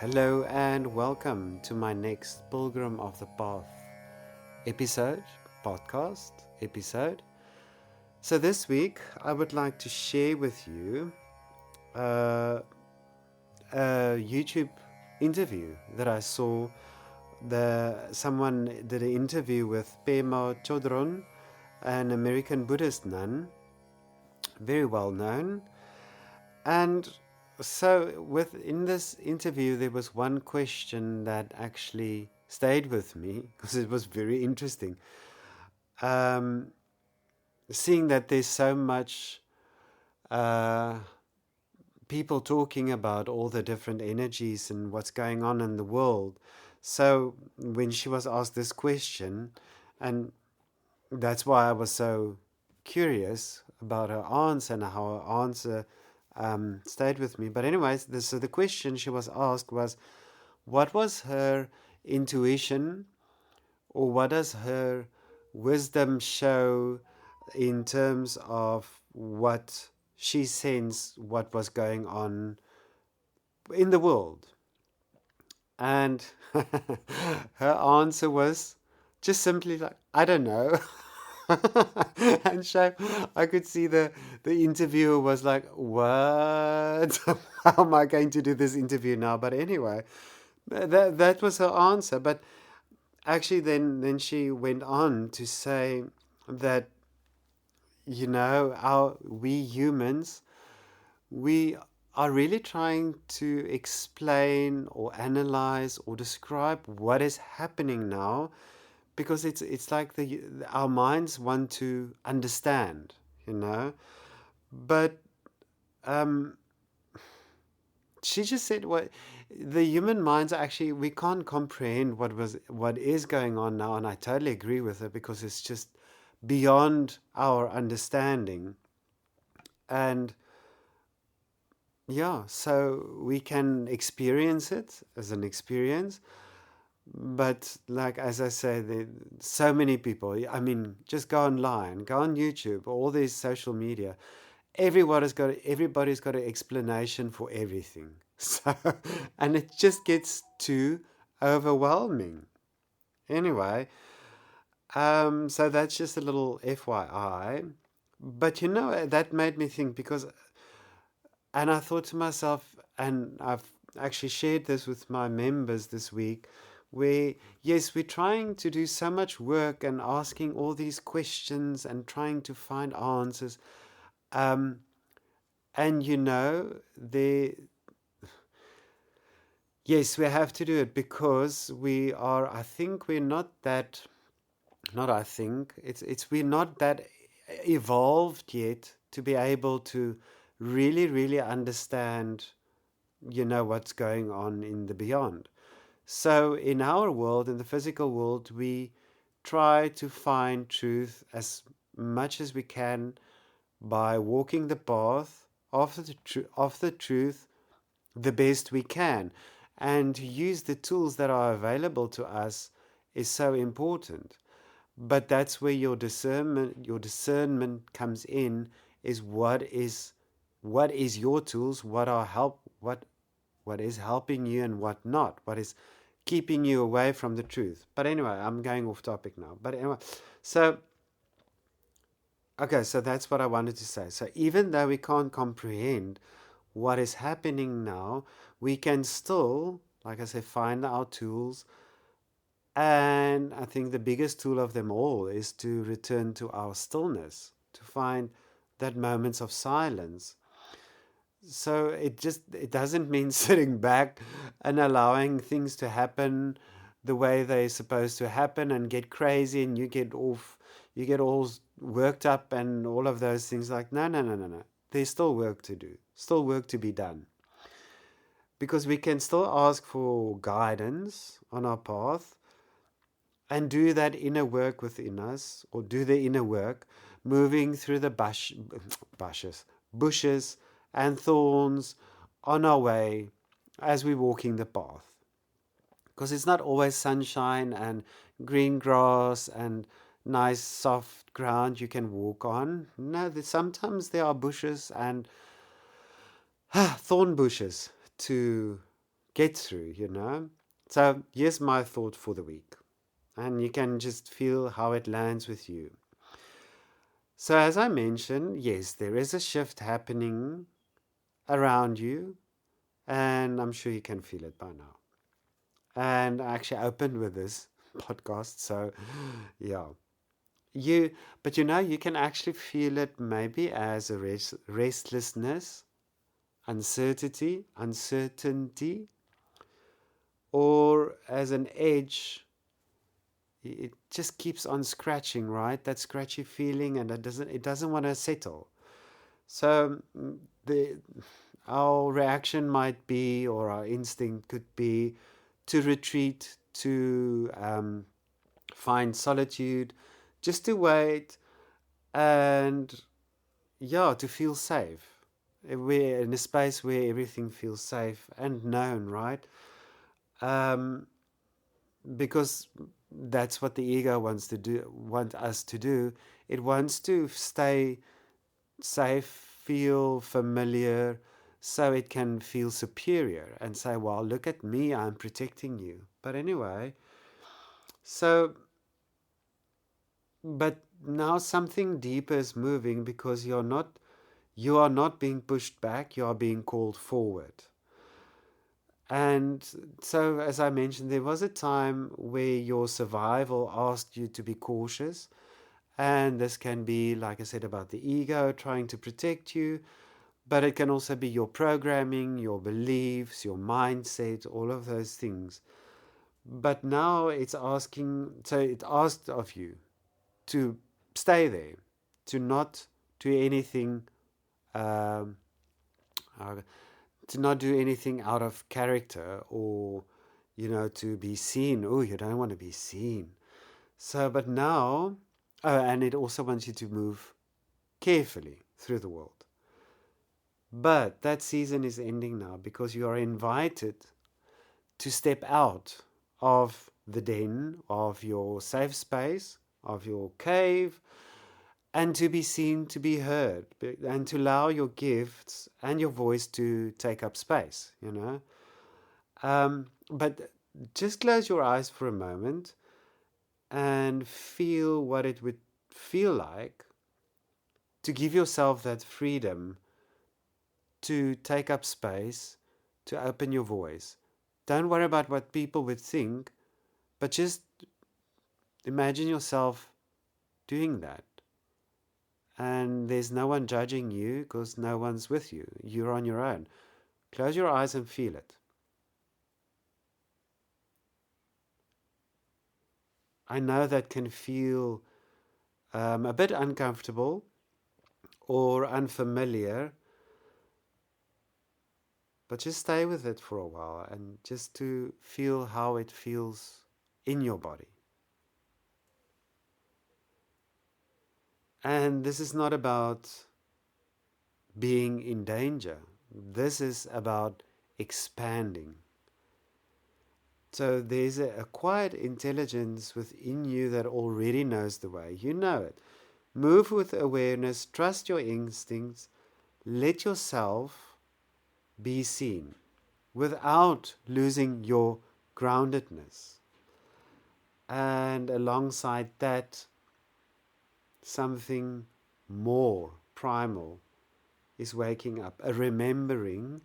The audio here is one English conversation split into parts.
Hello and welcome to my next Pilgrim of the Path episode, podcast episode. So this week I would like to share with you uh, a YouTube interview that I saw. Someone did an interview with Pema Chödrön, an American Buddhist nun, very well known. And so within this interview there was one question that actually stayed with me because it was very interesting. Um, Seeing that there's so much uh, people talking about all the different energies and what's going on in the world. So when she was asked this question, and that's why I was so curious about her answer and how her answer stayed with me. But anyways, so the question she was asked was, what was her intuition, or what does her wisdom show in terms of what she sensed what was going on in the world? And her answer was just simply like, I don't know. And so I could see the interviewer was like, what? How am I going to do this interview now? But anyway, that was her answer. But actually, then she went on to say that, we humans, we are really trying to explain or analyze or describe what is happening now, because it's like our minds want to understand, but um, she just said, what the human minds are actually, we can't comprehend what is going on now. And I totally agree with her, because it's just beyond our understanding. And yeah, so we can experience it as an experience, but like, as I say, there so many people, I mean, just go online, go on YouTube, all these social media, everybody's got an explanation for everything. So, and it just gets too overwhelming. Anyway, so that's just a little FYI. But that made me think, because, and I thought to myself, and I've actually shared this with my members this week, where, yes, we're trying to do so much work and asking all these questions and trying to find answers. Um, and yes, we have to do it, because I think we're not that, not I think, we're not that evolved yet to be able to really, really understand, what's going on in the beyond. So in our world, in the physical world, we try to find truth as much as we can by walking the path of the truth the best we can. And to use the tools that are available to us is so important. But that's where your discernment comes in, is what is your tools, what is helping you and what not, what is keeping you away from the truth. But anyway, I'm going off topic now. But anyway, so okay, so that's what I wanted to say. So even though we can't comprehend what is happening now, we can still, like I said, find our tools. And I think the biggest tool of them all is to return to our stillness, to find that moments of silence. So it doesn't mean sitting back and allowing things to happen the way they're supposed to happen and get crazy, and you get all worked up and all of those things. Like, no, no, no, no, no. There's still work to do, still work to be done. Because we can still ask for guidance on our path and do that inner work within us, or do the inner work, moving through the bushes and thorns on our way as we're walking the path. Because it's not always sunshine and green grass and nice soft ground you can walk on. No, sometimes there are bushes and thorn bushes to get through, you know. So here's my thought for the week, and you can just feel how it lands with you. So, as I mentioned, yes, there is a shift happening around you, and I'm sure you can feel it by now. And I actually opened with this podcast, so yeah. You, but you know, you can actually feel it maybe as a restlessness, uncertainty, or as an edge. It just keeps on scratching, right? That scratchy feeling, and it doesn't want to settle. So the our reaction might be, or our instinct could be, to retreat, to find solitude, just to wait, and yeah, to feel safe. We're in a space where everything feels safe and known, right? Um, because that's what the ego want us to do. It wants to stay safe, feel familiar, so it can feel superior and say, well, look at me, I'm protecting you. But anyway, so, but now something deeper is moving, because you are not being pushed back, you are being called forward. And so, as I mentioned, there was a time where your survival asked you to be cautious. And this can be, like I said, about the ego trying to protect you, but it can also be your programming, your beliefs, your mindset, all of those things. But now it asked of you to stay there, to not do anything, um, uh, to not do anything out of character, or, to be seen. Oh, you don't want to be seen. So, but now, and it also wants you to move carefully through the world. But that season is ending now, because you are invited to step out of the den, of your safe space, of your cave, and to be seen, to be heard, and to allow your gifts and your voice to take up space. But just close your eyes for a moment and feel what it would feel like to give yourself that freedom to take up space, to open your voice. Don't worry about what people would think, but just imagine yourself doing that. And there's no one judging you, because no one's with you. You're on your own. Close your eyes and feel it. I know that can feel a bit uncomfortable or unfamiliar, but just stay with it for a while, and just to feel how it feels in your body. And this is not about being in danger. This is about expanding. So there's a quiet intelligence within you that already knows the way. You know it. Move with awareness, trust your instincts, let yourself be seen without losing your groundedness. And alongside that, something more primal is waking up, a remembering,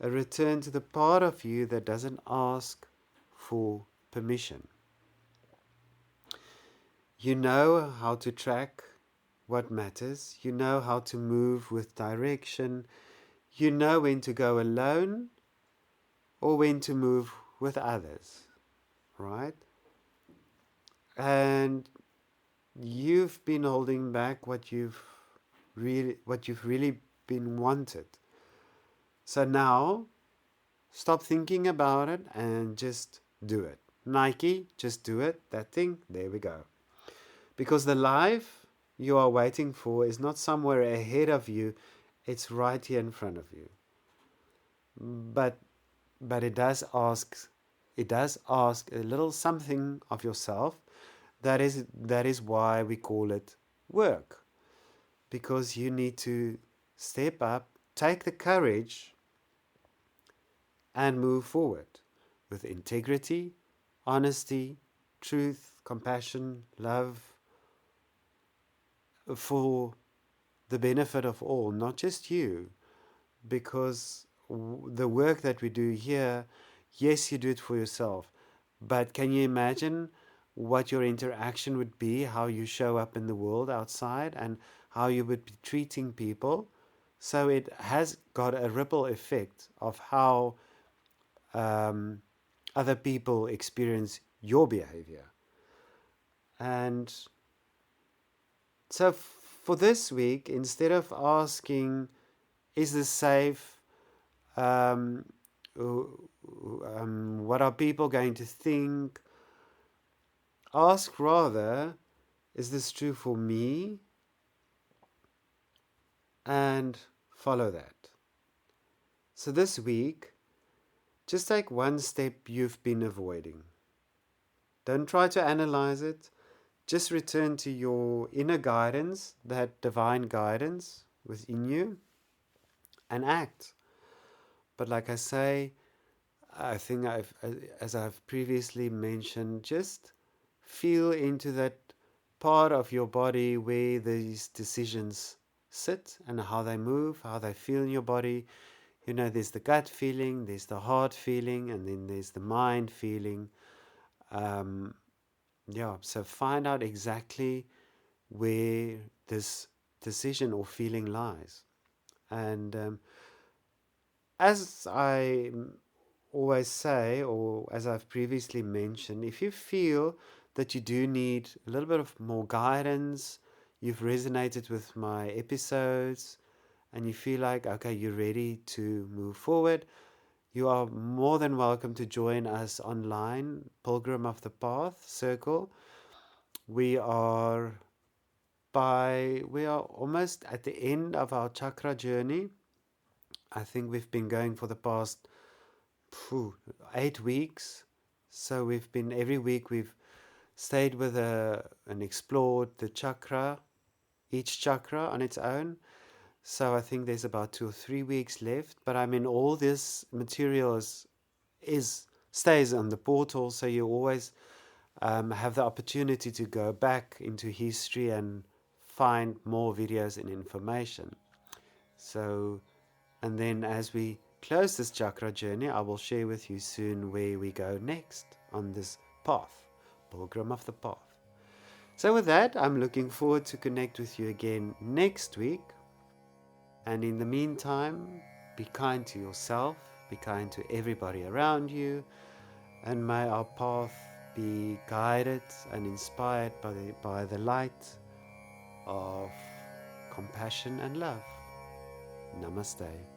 a return to the part of you that doesn't ask for permission. You know how to track what matters. You know how to move with direction. You know when to go alone or when to move with others, right? And you've been holding back what you've really been wanted. So now, stop thinking about it and just do it. Nike, just do it. That thing, there we go. Because the life you are waiting for is not somewhere ahead of you, it's right here in front of you. But it does ask a little something of yourself. That is why we call it work. Because you need to step up, take the courage, and move forward with integrity, honesty, truth, compassion, love, for the benefit of all, not just you, because the work that we do here, yes, you do it for yourself, but can you imagine what your interaction would be, how you show up in the world outside, and how you would be treating people? So it has got a ripple effect of how other people experience your behavior. And so for this week, instead of asking, is this safe? What are people going to think? Ask rather, is this true for me? And follow that. So this week, just take one step you've been avoiding. Don't try to analyze it. Just return to your inner guidance, that divine guidance within you, and act. But like I say, I think as I've previously mentioned, just feel into that part of your body where these decisions sit and how they move, how they feel in your body. You know, there's the gut feeling, there's the heart feeling, and then there's the mind feeling. So find out exactly where this decision or feeling lies. And as I always say, or as I've previously mentioned, if you feel that you do need a little bit of more guidance, you've resonated with my episodes, and you feel like, okay, you're ready to move forward, you are more than welcome to join us online, Pilgrim of the Path Circle. We are almost at the end of our chakra journey. I think we've been going for the past 8 weeks. So we've been every week we've stayed with and explored the chakra, each chakra on its own. So I think there's about 2 or 3 weeks left. But I mean, all this material stays on the portal, so you always have the opportunity to go back into history and find more videos and information. So, and then as we close this chakra journey, I will share with you soon where we go next on this path, Pilgrim of the Path. So with that, I'm looking forward to connect with you again next week. And in the meantime, be kind to yourself, be kind to everybody around you, and may our path be guided and inspired by the light of compassion and love. Namaste.